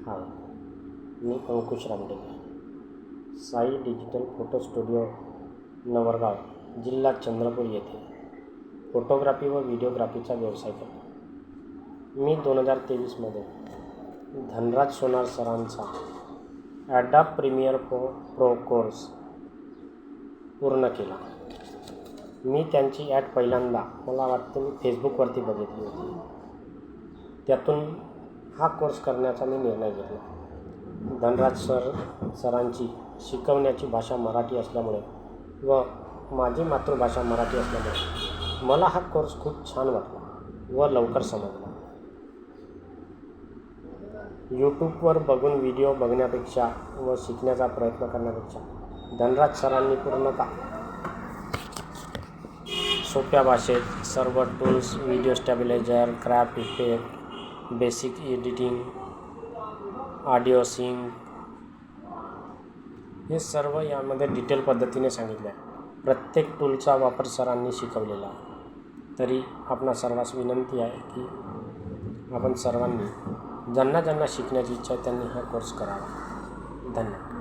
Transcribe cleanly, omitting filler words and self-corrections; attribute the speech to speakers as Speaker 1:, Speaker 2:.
Speaker 1: हाय, मी Ankush Ramteke. Sai digital photo studio Navargaon, जिल्हा चंद्रपूर येथे फोटोग्राफी व व्हिडिओग्राफीचा व्यवसाय करतो. मी 2023मध्ये धनराज सोनार सरांचा ॲडोब प्रीमियर प्रो कोर्स पूर्ण केला. मी त्यांची ॲड पहिल्यांदा मला वाटते मी फेसबुकवरती बघितली होती. त्यातून हा कोर्स करण्याचा मी निर्णय घेतला. धनराज सरांची शिकवण्याची भाषा मराठी असल्यामुळे व माझी मातृभाषा मराठी असल्यामुळे मला हा कोर्स खूप छान वाटला व लवकर समजला. यूट्यूबवर बघून व्हिडिओ बघण्यापेक्षा व शिकण्याचा प्रयत्न करण्यापेक्षा धनराज सरांनी पूर्णतः सोप्या भाषेत सर्व tools, video stabiliser, crop effect, basic editing, audio sync हे सर्व यामध्ये डिटेल पद्धतीने सांगितले आहे. प्रत्येक टूलचा वापर सरांनी शिकवलेला आहे. तरी आपणा सर्वांस विनंती आहे की आपण सर्वांनी ज्यांना शिकण्याची इच्छा आहे त्यांनी हा कोर्स करावा. धन्यवाद.